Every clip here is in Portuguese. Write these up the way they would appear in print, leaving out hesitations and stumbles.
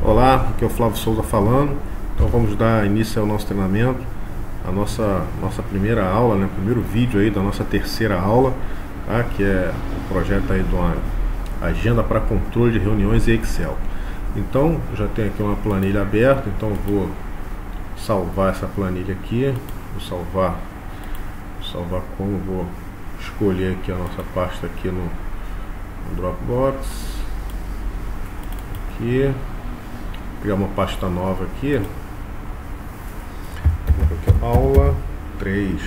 Olá, aqui é o Flávio Souza falando. Então vamos dar início ao nosso treinamento, a nossa primeira aula, né? Primeiro vídeo aí da nossa terceira aula, tá? Que é o projeto aí de uma agenda para controle de reuniões em Excel. Então já tenho aqui uma planilha aberta, então eu vou salvar essa planilha aqui, vou salvar como, vou escolher aqui a nossa pasta aqui no Dropbox, aqui, criar uma pasta nova aqui, aula 3,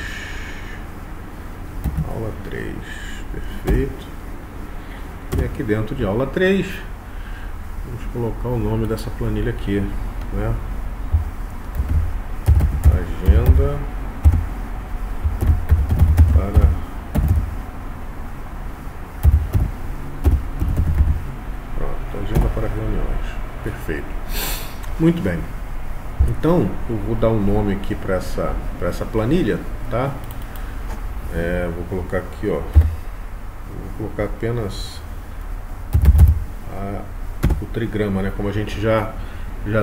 perfeito. E aqui dentro de aula 3 vamos colocar o nome dessa planilha aqui, né? Agenda para agenda para reuniões. Perfeito. Muito bem. Então eu vou dar um nome aqui para essa planilha, tá? Vou colocar aqui, ó. Vou colocar apenas o trigrama, né? Como a gente já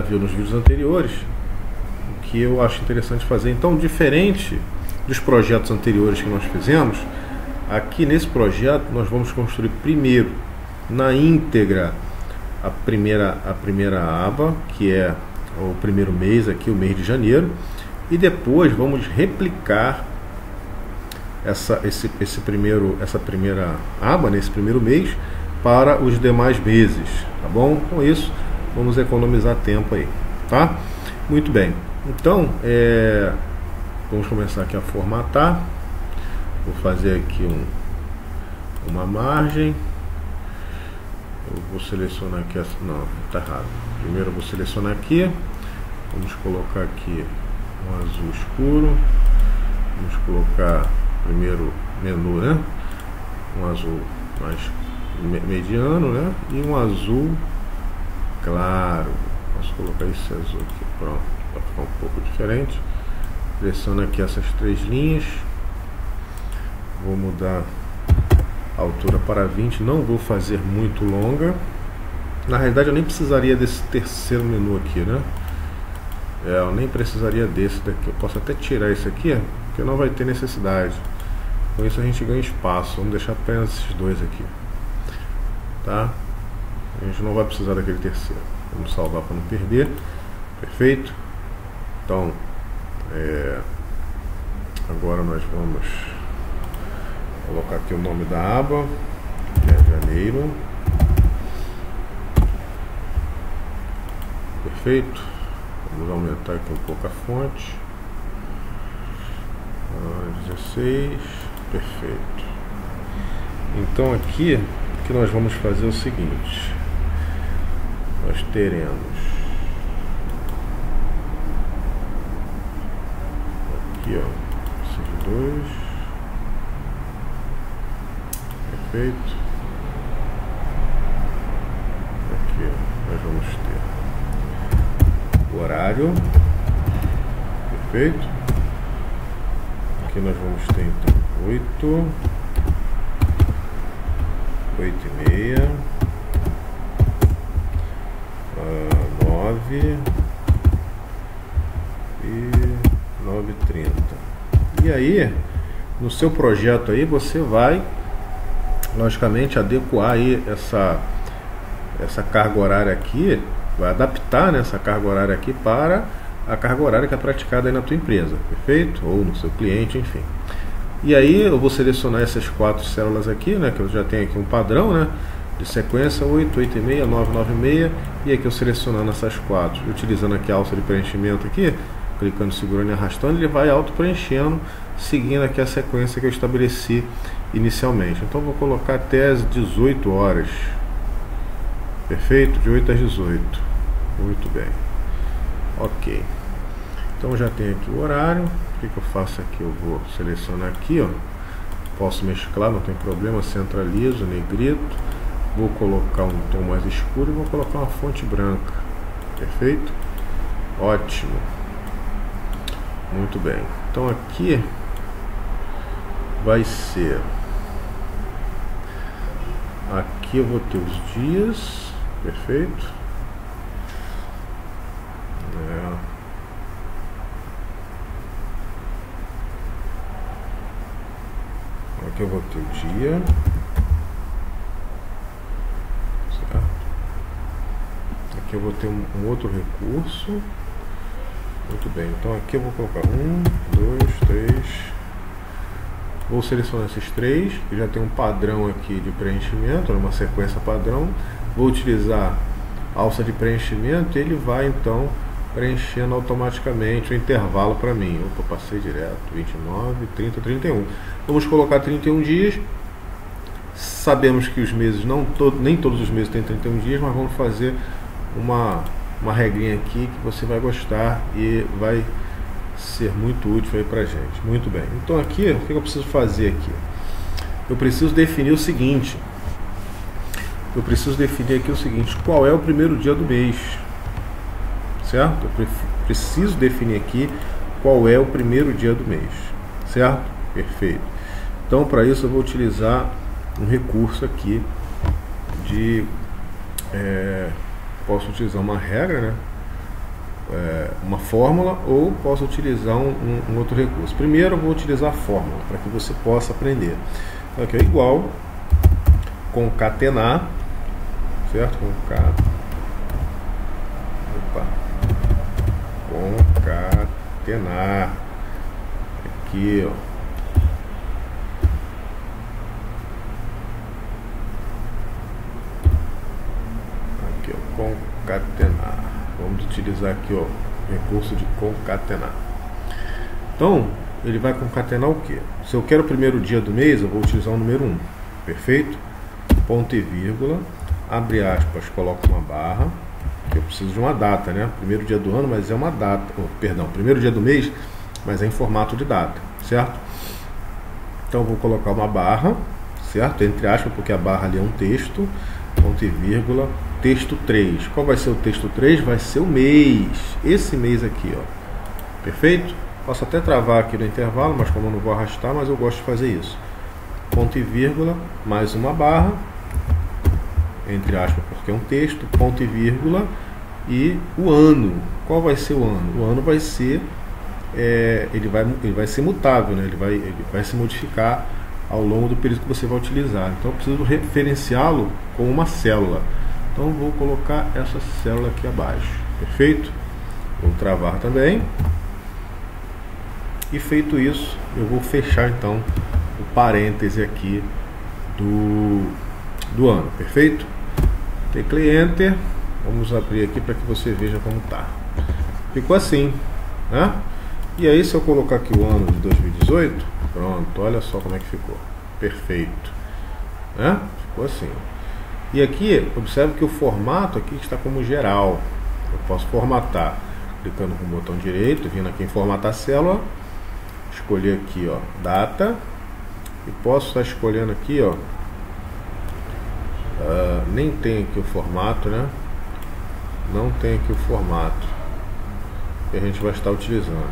viu nos vídeos anteriores, o que eu acho interessante fazer. Então, diferente dos projetos anteriores que nós fizemos, aqui nesse projeto nós vamos construir primeiro na íntegra a primeira aba, que é o primeiro mês aqui, o mês de janeiro, e depois vamos replicar essa primeira aba, nesse primeiro mês, para os demais meses, tá bom? Com isso vamos economizar tempo aí, tá? Muito bem. Então vamos começar aqui a formatar. Vou fazer aqui uma margem. Eu vou selecionar aqui não, tá errado. Primeiro eu vou selecionar aqui. Vamos colocar aqui um azul escuro. Vamos colocar primeiro menu, né? Um azul mais mediano, né? E um azul claro. Posso colocar esse azul aqui, pronto, para ficar um pouco diferente. Seleciona aqui essas três linhas. Vou mudar a altura para 20, não vou fazer muito longa. Na realidade eu nem precisaria desse terceiro menu aqui, né? Eu nem precisaria desse daqui. Eu posso até tirar esse aqui, porque não vai ter necessidade. Com isso a gente ganha espaço. Vamos deixar apenas esses dois aqui, tá? A gente não vai precisar daquele terceiro. Vamos salvar para não perder. Perfeito. Então agora nós vamos colocar aqui o nome da aba, que é janeiro. Perfeito. Vamos aumentar aqui um pouco a fonte. 16. Perfeito. Então aqui o que nós vamos fazer é o seguinte: nós teremos aqui, ó, esses dois. Perfeito. Aqui nós vamos ter o horário. Perfeito. Aqui nós vamos ter então 8, 8:30, 9 e 9:30. E aí, no seu projeto aí, você vai logicamente adequar aí essa carga horária aqui, vai adaptar, né, essa carga horária aqui para a carga horária que é praticada aí na tua empresa, perfeito? Ou no seu cliente, enfim. E aí eu vou selecionar essas 4 células aqui, né, que eu já tenho aqui um padrão, né, de sequência: 8, 8:30, 9, 9:30, e aqui eu selecionando essas 4, utilizando aqui a alça de preenchimento aqui, clicando, segurando e arrastando, ele vai auto preenchendo, seguindo aqui a sequência que eu estabeleci inicialmente. Então vou colocar até as 18 horas. Perfeito? De 8 às 18. Muito bem. Ok. Então já tenho aqui o horário. O que eu faço aqui? Eu vou selecionar aqui, ó. Posso mesclar, não tem problema. Centralizo, negrito. Vou colocar um tom mais escuro e vou colocar uma fonte branca. Perfeito? Ótimo. Muito bem. Então aqui vai ser, aqui eu vou ter os dias, perfeito, Aqui eu vou ter o dia, certo? Aqui eu vou ter um outro recurso. Muito bem, então aqui eu vou colocar 1, 2, 3. Vou selecionar esses 3, que já tem um padrão aqui de preenchimento, uma sequência padrão. Vou utilizar a alça de preenchimento e ele vai então preenchendo automaticamente o intervalo para mim. Opa, passei direto, 29, 30, 31. Vamos colocar 31 dias. Sabemos que os meses, nem todos os meses têm 31 dias, mas vamos fazer uma regrinha aqui que você vai gostar e vai ser muito útil aí pra gente. Muito bem, então aqui, o que eu preciso fazer aqui? Eu preciso definir o seguinte. Qual é o primeiro dia do mês? Certo? Eu preciso definir aqui qual é o primeiro dia do mês. Certo? Perfeito. Então, para isso eu vou utilizar um recurso aqui de... posso utilizar uma regra, né? Uma fórmula, ou posso utilizar um outro recurso. Primeiro eu vou utilizar a fórmula para que você possa aprender. Então aqui é igual concatenar, certo? Concatenar aqui, ó. Aqui, ó, concatenar. Vamos utilizar aqui, ó, o recurso de concatenar. Então, ele vai concatenar o que? Se eu quero o primeiro dia do mês, eu vou utilizar o número 1. Perfeito? Ponto e vírgula, abre aspas, coloco uma barra, que eu preciso de uma data, né? Primeiro dia do ano, mas é uma data. Primeiro dia do mês, mas é em formato de data, certo? Então, eu vou colocar uma barra, certo? Entre aspas, porque a barra ali é um texto, ponto e vírgula, texto 3. Qual vai ser o texto 3? Vai ser o mês. Esse mês aqui, ó. Perfeito? Posso até travar aqui no intervalo, mas como eu não vou arrastar, mas eu gosto de fazer isso. Ponto e vírgula, mais uma barra, entre aspas, porque é um texto, ponto e vírgula, e o ano. Qual vai ser o ano? O ano vai ser, ele vai ser mutável, né? Ele vai se modificar ao longo do período que você vai utilizar. Então eu preciso referenciá-lo com uma célula. Então vou colocar essa célula aqui abaixo. Perfeito? Vou travar também. E feito isso, eu vou fechar então o parêntese aqui do ano. Perfeito? Teclei Enter. Vamos abrir aqui para que você veja como está. Ficou assim, né? E aí, se eu colocar aqui o ano de 2018, pronto, olha só como é que ficou. Perfeito, né? Ficou assim. E aqui, observe que o formato aqui está como geral. Eu posso formatar clicando com o botão direito, vindo aqui em formatar célula, escolher aqui, ó, data, e posso estar escolhendo aqui, ó, nem tem aqui o formato, né? Não tem aqui o formato que a gente vai estar utilizando,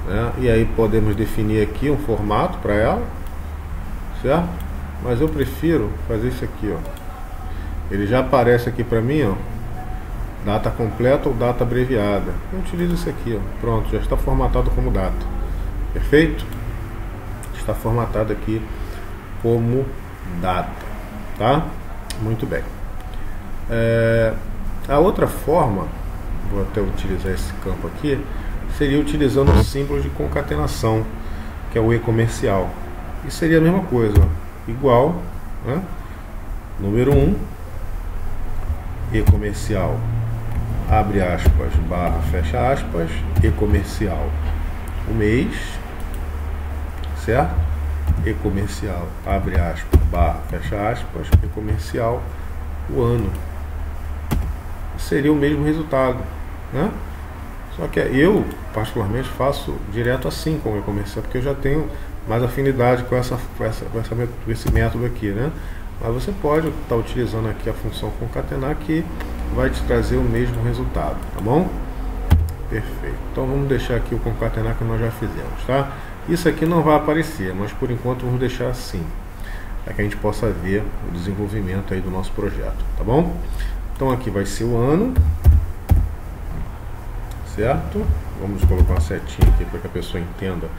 né? E aí podemos definir aqui um formato para ela, certo? Mas eu prefiro fazer isso aqui, ó. Ele já aparece aqui para mim, ó, data completa ou data abreviada. Eu utilizo isso aqui, ó. Pronto, já está formatado como data. Perfeito? Está formatado aqui como data, tá? Muito bem. A outra forma, vou até utilizar esse campo aqui, seria utilizando o símbolo de concatenação, que é o e-comercial. E seria a mesma coisa, ó, igual, né? Número 1, e-comercial, abre aspas, barra, fecha aspas, e-comercial, o mês, certo? E-comercial, abre aspas, barra, fecha aspas, e-comercial, o ano. Seria o mesmo resultado, né? Só que eu, particularmente, faço direto assim com o e-comercial, porque eu já tenho mais afinidade com esse método aqui, né? Mas você pode estar utilizando aqui a função concatenar, que vai te trazer o mesmo resultado, tá bom? Perfeito. Então vamos deixar aqui o concatenar que nós já fizemos, tá? Isso aqui não vai aparecer, mas por enquanto vamos deixar assim, para que a gente possa ver o desenvolvimento aí do nosso projeto, tá bom? Então aqui vai ser o ano, certo? Vamos colocar uma setinha aqui para que a pessoa entenda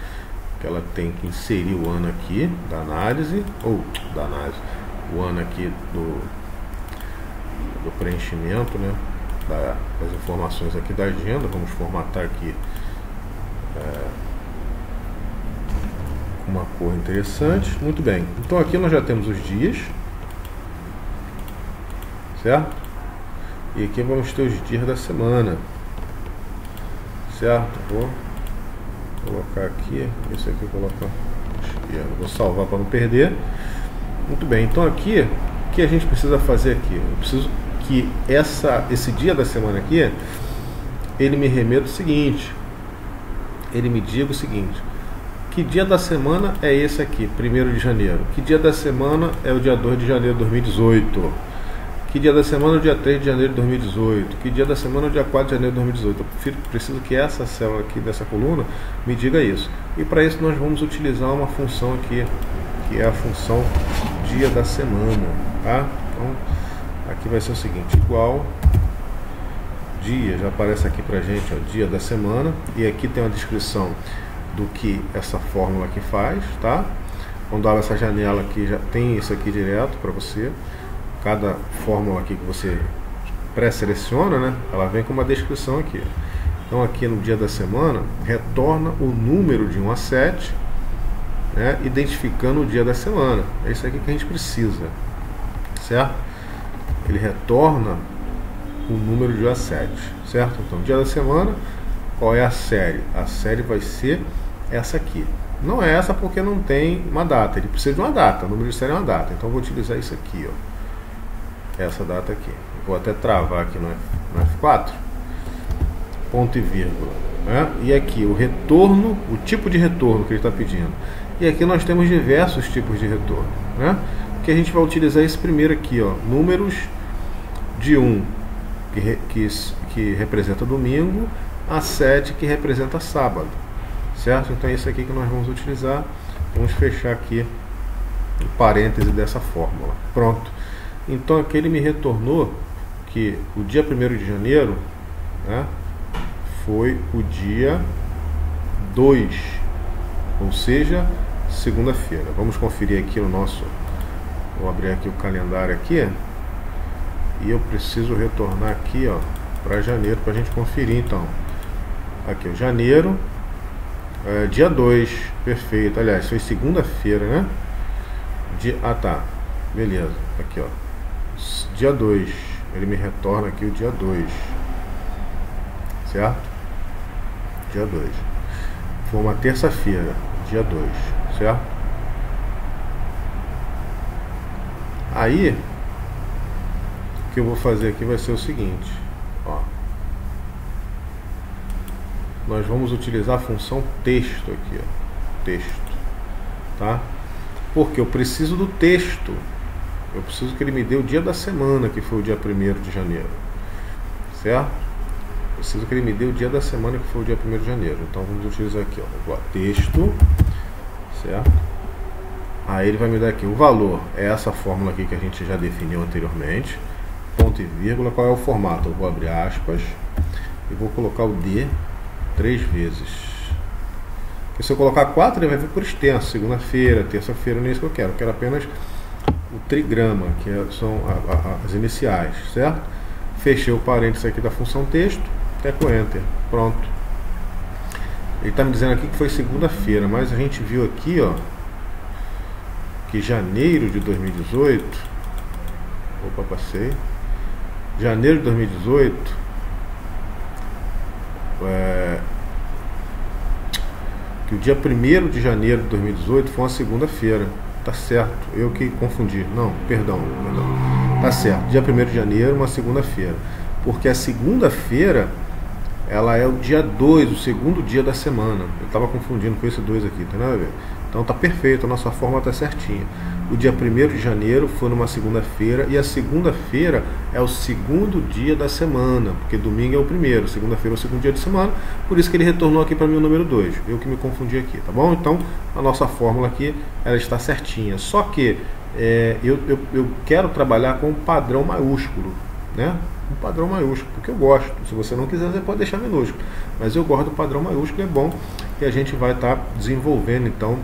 que ela tem que inserir o ano aqui da análise, o ano aqui do preenchimento, né, das informações aqui da agenda. Vamos formatar aqui com uma cor interessante. Muito bem, então aqui nós já temos os dias, certo? E aqui vamos ter os dias da semana, certo? Vou colocar aqui, esse aqui eu vou colocar esquerda, vou salvar para não perder. Muito bem, então aqui, o que a gente precisa fazer aqui? Eu preciso que esse dia da semana aqui, ele me remeta o seguinte, ele me diga o seguinte: que dia da semana é esse aqui, 1º de janeiro? Que dia da semana é o dia 2 de janeiro de 2018? Que dia da semana é o dia 3 de janeiro de 2018? Que dia da semana é o dia 4 de janeiro de 2018? Eu preciso que essa célula aqui dessa coluna me diga isso. E para isso nós vamos utilizar uma função aqui, que é a função dia da semana, tá? Então aqui vai ser o seguinte, igual dia, já aparece aqui pra gente, ó, dia da semana, e aqui tem uma descrição do que essa fórmula aqui faz, tá? Quando abre essa janela aqui, já tem isso aqui direto para você. Cada fórmula aqui que você pré-seleciona, né, ela vem com uma descrição aqui. Então aqui no dia da semana, retorna o número de 1 a 7, né, identificando o dia da semana. É isso aqui que a gente precisa, certo? Ele retorna o número de 1 a 7, certo? Então dia da semana, qual é a série? A série vai ser essa aqui. Não é essa porque não tem uma data, ele precisa de uma data, o número de série é uma data. Então eu vou utilizar isso aqui, ó, essa data aqui. Vou até travar aqui no F4, ponto e vírgula, né? E aqui o retorno, o tipo de retorno que ele está pedindo. E aqui nós temos diversos tipos de retorno, né? Que a gente vai utilizar esse primeiro aqui, ó, números de 1 que representa domingo a 7 que representa sábado, certo? Então é isso aqui que nós vamos utilizar. Vamos fechar aqui o parêntese dessa fórmula. Pronto. Então aqui ele me retornou que o dia 1º de janeiro, né, foi o dia 2, ou seja, segunda-feira. Vamos conferir aqui o nosso, vou abrir aqui o calendário aqui, e eu preciso retornar aqui, ó, para janeiro, para a gente conferir. Então aqui o janeiro, dia 2, perfeito. Aliás, foi segunda-feira, né? Ah, tá, beleza. Aqui, ó, dia 2, ele me retorna aqui o dia 2, certo? Dia 2 foi uma terça-feira, dia 2, certo? Aí o que eu vou fazer aqui vai ser o seguinte, ó, nós vamos utilizar a função texto aqui, ó, texto, tá? Porque eu preciso do texto. Eu preciso que ele me dê o dia da semana, que foi o dia 1º de janeiro, certo? Preciso que ele me dê o dia da semana, que foi o dia 1º de janeiro. Então vamos utilizar aqui, ó, texto, certo? Aí ele vai me dar aqui o valor, é essa fórmula aqui que a gente já definiu anteriormente, ponto e vírgula. Qual é o formato? Eu vou abrir aspas e vou colocar o D 3 vezes. Porque se eu colocar 4, ele vai vir por extenso, segunda-feira, terça-feira, não é isso que eu quero. Eu quero apenas o trigrama, que são as iniciais, certo? Fechei o parênteses aqui da função texto, teco Enter, pronto. Ele está me dizendo aqui que foi segunda-feira, mas a gente viu aqui, ó, que janeiro de 2018, opa, passei, janeiro de 2018, que o dia 1º de janeiro de 2018 foi uma segunda-feira. Tá certo, eu que confundi. Não, perdão. Tá certo, dia 1º de janeiro, uma segunda-feira. Porque a segunda-feira, ela é o dia 2, o segundo dia da semana. Eu estava confundindo com esse 2 aqui, tá nada a ver? Então tá perfeito, a nossa fórmula tá certinha. O dia 1º de janeiro foi numa segunda-feira, e a segunda-feira é o segundo dia da semana, porque domingo é o primeiro, segunda-feira é o segundo dia de semana, por isso que ele retornou aqui para mim o número 2, eu que me confundi aqui, tá bom? Então a nossa fórmula aqui, ela está certinha, só que eu quero trabalhar com um padrão maiúsculo, né? Um padrão maiúsculo, porque eu gosto. Se você não quiser, você pode deixar minúsculo, mas eu gosto do padrão maiúsculo, é bom. e a gente vai estar desenvolvendo então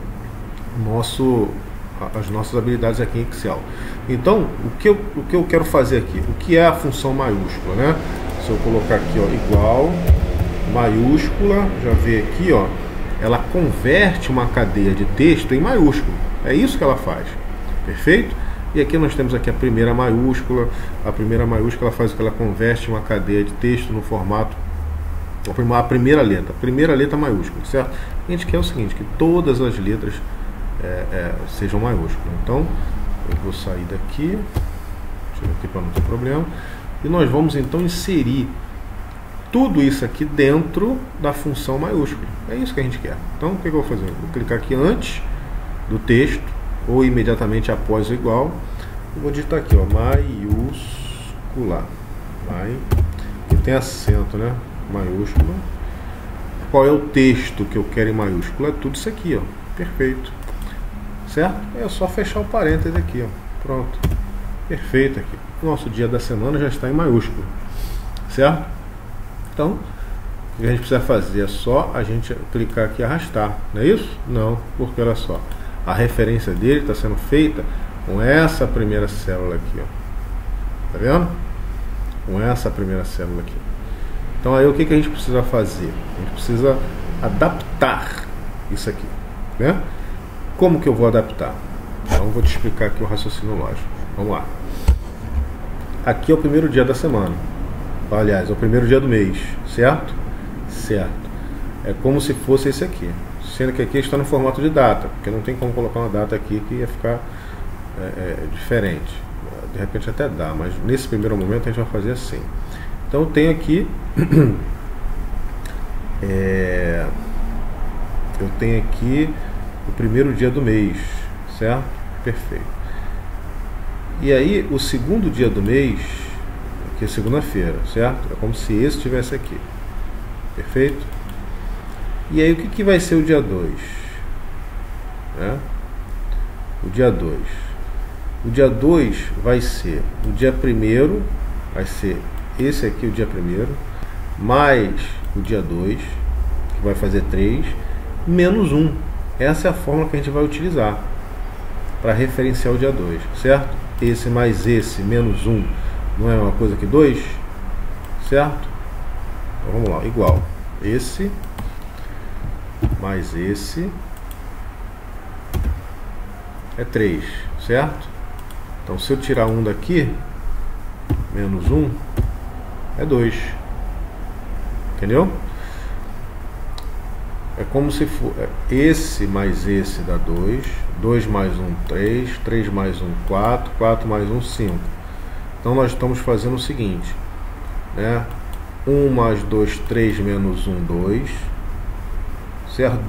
as nossas habilidades aqui em Excel. Então, o que eu quero fazer aqui? O que é a função maiúscula, né? Se eu colocar aqui, ó, igual, maiúscula, já vê aqui, ó, ela converte uma cadeia de texto em maiúsculo. É isso que ela faz. Perfeito? E aqui nós temos aqui a primeira maiúscula. A primeira maiúscula faz o que? Ela converte uma cadeia de texto no formato, a primeira letra maiúscula, certo? A gente quer o seguinte, que todas as letras sejam maiúsculas. Então, eu vou sair daqui, tira aqui para não ter problema, e nós vamos então inserir tudo isso aqui dentro da função maiúscula. É isso que a gente quer. Então, o que eu vou fazer? Vou clicar aqui antes do texto, ou imediatamente após o igual. Eu vou digitar aqui, ó, maiúscula. E tem acento, né? Maiúscula. Qual é o texto que eu quero em maiúscula? É tudo isso aqui, ó. Perfeito. Certo? É só fechar o parênteses aqui, ó. Pronto. Perfeito aqui. O nosso dia da semana já está em maiúsculo. Certo? Então, o que a gente precisa fazer é só a gente clicar aqui e arrastar. Não é isso? Não, porque olha só. A referência dele está sendo feita com essa primeira célula aqui, ó. Tá vendo? Com essa primeira célula aqui. Então aí o que a gente precisa fazer? A gente precisa adaptar isso aqui, né? Como que eu vou adaptar? Então eu vou te explicar aqui o raciocínio lógico. Vamos lá. Aqui é o primeiro dia da semana. Aliás, é o primeiro dia do mês, certo? Certo. É como se fosse esse aqui. Sendo que aqui está no formato de data, porque não tem como colocar uma data aqui que ia ficar diferente. De repente até dá, mas nesse primeiro momento a gente vai fazer assim. Então eu tenho aqui eu tenho aqui o primeiro dia do mês, certo? Perfeito. E aí o segundo dia do mês, que é segunda-feira, certo? É como se esse estivesse aqui. Perfeito? E aí o que vai ser o dia 2? Né? O dia 2. O dia 2 vai ser o dia 1º, vai ser esse aqui o dia 1º, mais o dia 2, que vai fazer 3, menos 1. Essa é a fórmula que a gente vai utilizar para referenciar o dia 2, certo? Esse mais esse menos 1 não é uma coisa que 2? Certo? Então vamos lá, igual. Esse mais esse é 3, certo? Então se eu tirar 1 daqui, menos 1 é 2. Entendeu? É como se for esse mais esse dá 2, 2 mais 1, 3, 3 mais 1, 4, 4 mais 1, 5. Então nós estamos fazendo o seguinte, né? 1 mais 2, 3 menos 1, 2. Certo?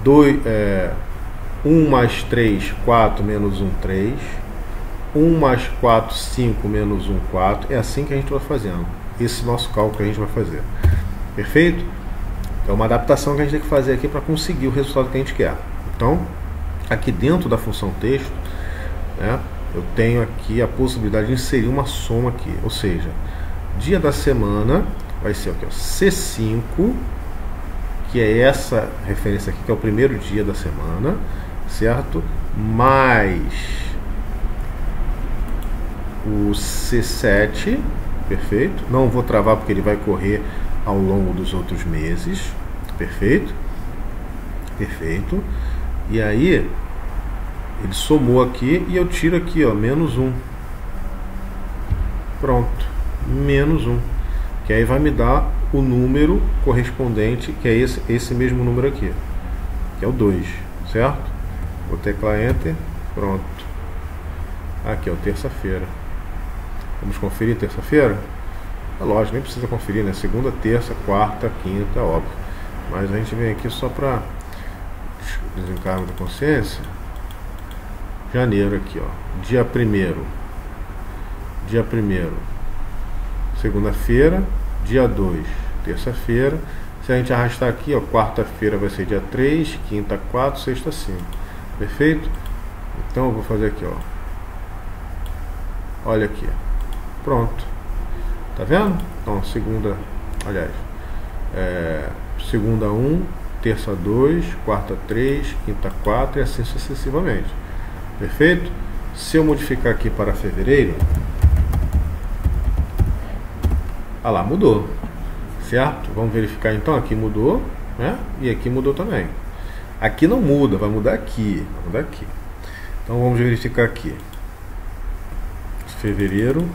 1 mais 3, 4 menos 1, 3. 1 mais 4, 5 menos 1, 4. É assim que a gente vai fazendo. Esse nosso cálculo que a gente vai fazer. Perfeito? É uma adaptação que a gente tem que fazer aqui para conseguir o resultado que a gente quer. Então, aqui dentro da função texto, né, eu tenho aqui a possibilidade de inserir uma soma aqui. Ou seja, dia da semana vai ser aqui, ó, C5, que é essa referência aqui, que é o primeiro dia da semana, certo? Mais o C7, perfeito? Não vou travar porque ele vai correr ao longo dos outros meses, perfeito? Perfeito. E aí, ele somou aqui e eu tiro aqui, ó, menos 1. Pronto, menos 1. Que aí vai me dar o número correspondente, que é esse mesmo número aqui, que é o 2, certo? Vou teclar Enter, pronto. Aqui, ó, terça-feira. Vamos conferir terça-feira? É lógico, nem precisa conferir, né? Segunda, terça, quarta, quinta, óbvio. Mas a gente vem aqui só para desencargo da consciência. Janeiro aqui, ó. Dia 1º. Dia 1º. Segunda-feira. Dia 2. Terça-feira. Se a gente arrastar aqui, ó, quarta-feira vai ser dia 3, quinta 4, sexta 5. Perfeito? Então eu vou fazer aqui, ó. Olha aqui. Pronto. Tá vendo? Então segunda, aliás, segunda 1, terça 2, quarta 3, quinta 4 e assim sucessivamente. Perfeito? Se eu modificar aqui para fevereiro, ah lá, mudou, certo? Vamos verificar então, aqui mudou, né? E aqui mudou também. Aqui não muda, vai mudar aqui, vai mudar aqui. Então vamos verificar aqui. Fevereiro,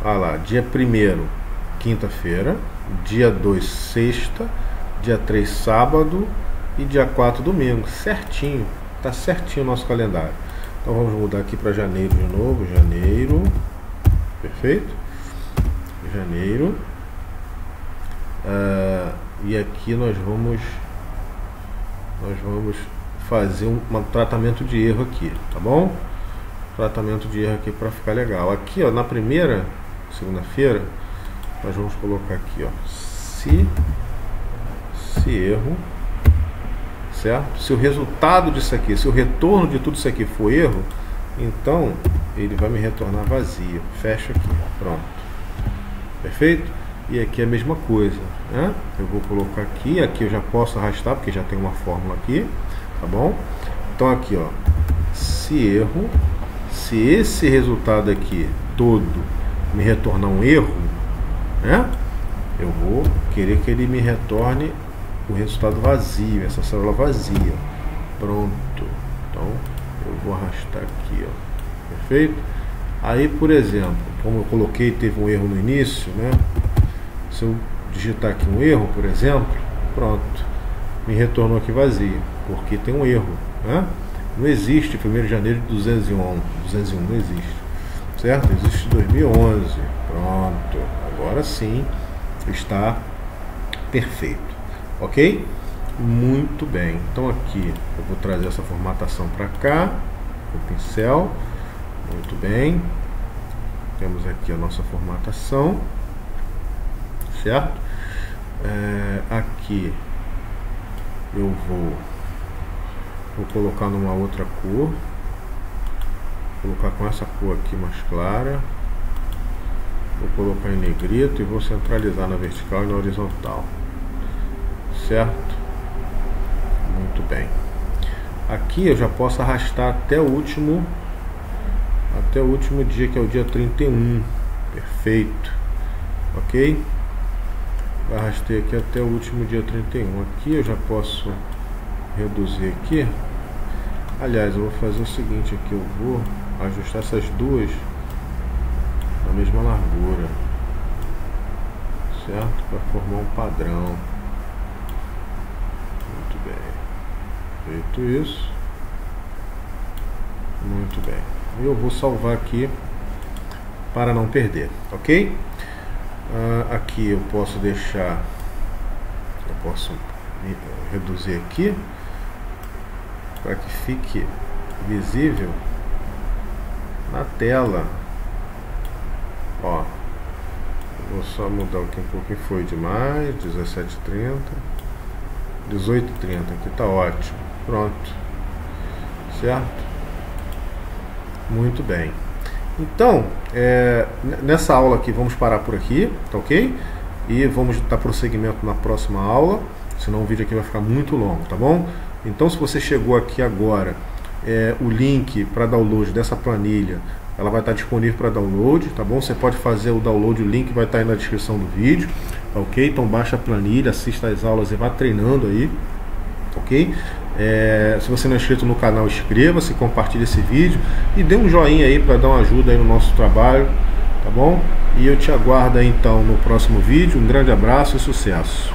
ah lá, dia 1º, quinta-feira, dia 2, sexta, dia 3, sábado e dia 4, domingo. Certinho, tá certinho o nosso calendário. Então vamos mudar aqui para janeiro de novo, janeiro, perfeito? Janeiro. E aqui nós vamos fazer um tratamento de erro aqui, tá bom? Tratamento de erro aqui para ficar legal. Aqui, ó, na primeira segunda-feira, nós vamos colocar aqui, ó, se erro, certo? Se o resultado disso aqui, se o retorno de tudo isso aqui for erro, então ele vai me retornar vazio. Fecha aqui, pronto. Perfeito? E aqui é a mesma coisa, né? Eu vou colocar aqui, aqui eu já posso arrastar, porque já tem uma fórmula aqui, tá bom? Então aqui, ó, se erro, se esse resultado aqui todo me retornar um erro, né? Eu vou querer que ele me retorne o resultado vazio, essa célula vazia. Pronto. Então eu vou arrastar aqui, ó. Perfeito? Aí, por exemplo, como eu coloquei, teve um erro no início, né? Se eu digitar aqui um erro, por exemplo, pronto, me retornou aqui vazio, porque tem um erro, né? Não existe 1º de janeiro de 201, não existe, certo? Existe 2011, pronto, agora sim está perfeito, ok? Muito bem, então aqui eu vou trazer essa formatação para cá, com o pincel, muito bem, temos aqui a nossa formatação, certo? Aqui eu vou colocar numa outra cor, vou colocar com essa cor aqui mais clara, vou colocar em negrito e vou centralizar na vertical e na horizontal, certo? Muito bem. Aqui eu já posso arrastar até o último dia, que é o dia 31, perfeito, ok? Arrastei aqui até o último dia 31. Aqui eu já posso reduzir aqui. Aliás, eu vou fazer o seguinte aqui, eu vou ajustar essas duas na mesma largura, certo? Para formar um padrão. Muito bem. Feito isso. Muito bem. Eu vou salvar aqui para não perder, ok? Aqui eu posso deixar, eu posso reduzir aqui para que fique visível na tela. Ó, vou só mudar aqui um pouquinho, foi demais, 17:30, 18:30, aqui tá ótimo, pronto, certo? Muito bem. Então, nessa aula aqui vamos parar por aqui, tá ok? E vamos dar prosseguimento na próxima aula, senão o vídeo aqui vai ficar muito longo, tá bom? Então, se você chegou aqui agora, o link para download dessa planilha, ela vai estar disponível para download, tá bom? Você pode fazer o download, o link vai estar aí na descrição do vídeo, tá ok? Então baixa a planilha, assista as aulas e vá treinando aí, ok? Se você não é inscrito no canal, inscreva-se, compartilhe esse vídeo e dê um joinha aí para dar uma ajuda aí no nosso trabalho, tá bom? E eu te aguardo aí então no próximo vídeo. Um grande abraço e sucesso!